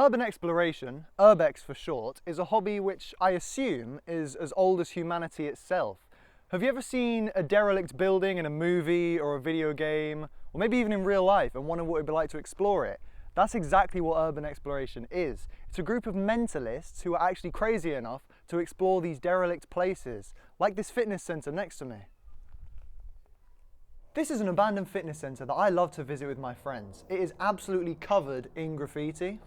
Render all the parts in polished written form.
Urban exploration, urbex for short, is a hobby which I assume is as old as humanity itself. Have you ever seen a derelict building in a movie or a video game, or maybe even in real life, and wondered what it would be like to explore it? That's exactly what urban exploration is. It's a group of mentalists who are actually crazy enough to explore these derelict places, like this fitness centre next to me. This is an abandoned fitness centre that I love to visit with my friends. It is absolutely covered in graffiti.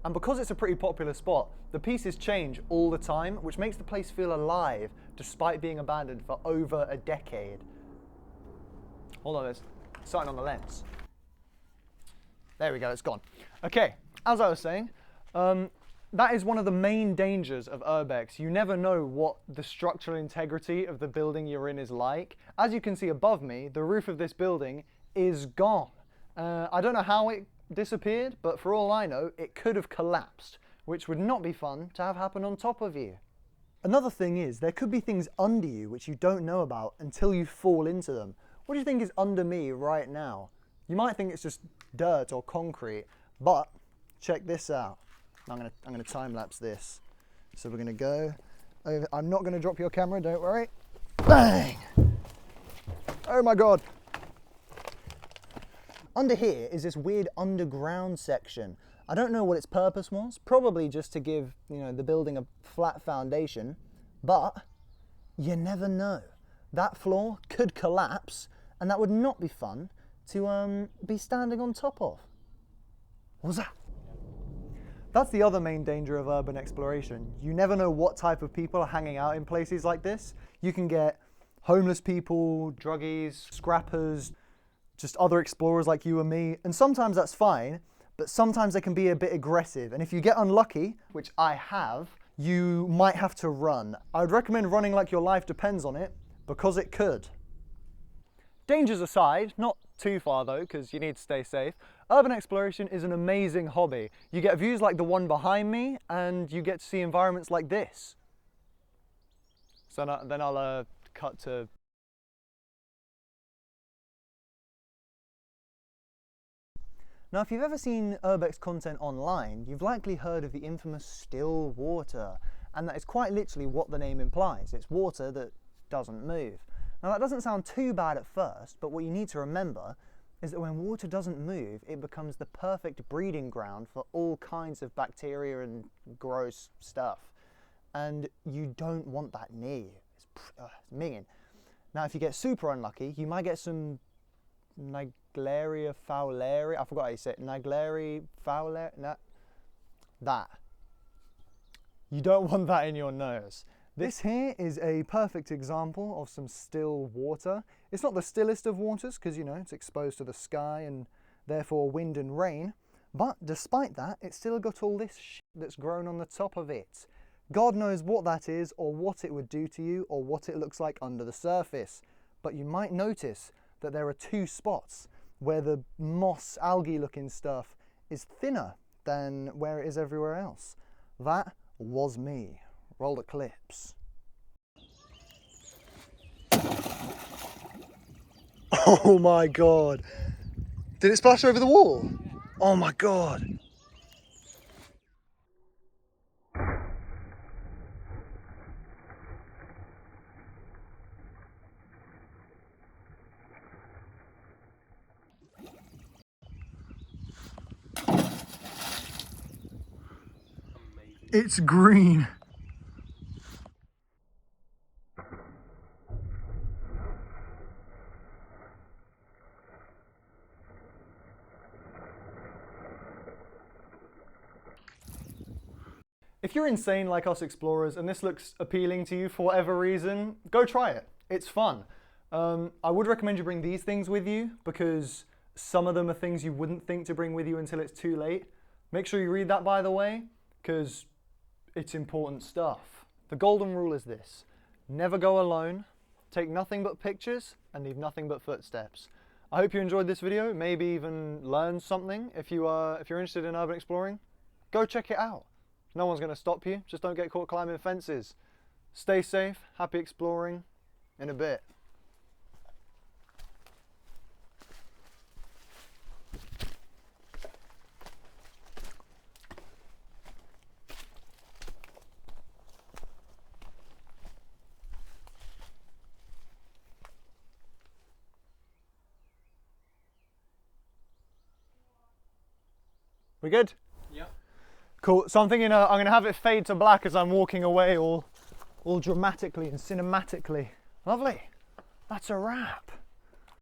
And because it's a pretty popular spot, the pieces change all the time, which makes the place feel alive despite being abandoned for over a decade. Hold on, there's something on the lens. There we go, it's gone. Okay, as I was saying, that is one of the main dangers of urbex. You never know what the structural integrity of the building you're in is like. As you can see above me, the roof of this building is gone. I don't know how it disappeared, but for all I know, it could have collapsed, which would not be fun to have happen on top of you. Another thing is, there could be things under you which you don't know about until you fall into them. What do you think is under me right now? You might think it's just dirt or concrete, but check this out. I'm gonna time lapse this. So we're gonna go over. I'm not gonna drop your camera, don't worry. Bang! Oh my God. Under here is this weird underground section. I don't know what its purpose was, probably just to give, the building a flat foundation, but you never know. That floor could collapse, and that would not be fun to be standing on top of. What was that? That's the other main danger of urban exploration. You never know what type of people are hanging out in places like this. You can get homeless people, druggies, scrappers, just other explorers like you and me, and sometimes that's fine, but sometimes they can be a bit aggressive, and if you get unlucky, which I have, you might have to run. I would recommend running like your life depends on it, because it could. Dangers aside, not too far though, because you need to stay safe, urban exploration is an amazing hobby. You get views like the one behind me, and you get to see environments like this. So then I'll cut to... Now, if you've ever seen urbex content online, you've likely heard of the infamous still water, and that is quite literally what the name implies. It's water that doesn't move. Now, that doesn't sound too bad at first, but what you need to remember is that when water doesn't move, it becomes the perfect breeding ground for all kinds of bacteria and gross stuff. And you don't want that near you. It's minging. Now, if you get super unlucky, you might get some naegleria fowleri. I forgot how you say it. Naegleria fowleri. That. You don't want that in your nose. This here is a perfect example of some still water. It's not the stillest of waters because, it's exposed to the sky and therefore wind and rain. But despite that, it's still got all this shit that's grown on the top of it. God knows what that is, or what it would do to you, or what it looks like under the surface. But you might notice that there are two spots where the moss algae looking stuff is thinner than where it is everywhere else. That was me. Roll the clips. Oh my God. Did it splash over the wall? Oh my God. It's green. If you're insane like us explorers and this looks appealing to you for whatever reason, go try it. It's fun. I would recommend you bring these things with you because some of them are things you wouldn't think to bring with you until it's too late. Make sure you read that, by the way, because it's important stuff. The golden rule is this: never go alone, take nothing but pictures, and leave nothing but footsteps. I hope you enjoyed this video, maybe even learned something. If you're interested in urban exploring, go check it out. No one's going to stop you, just don't get caught climbing fences. Stay safe, happy exploring, in a bit. We good? Yeah. Cool. So I'm thinking I'm going to have it fade to black as I'm walking away all dramatically and cinematically. Lovely. That's a wrap.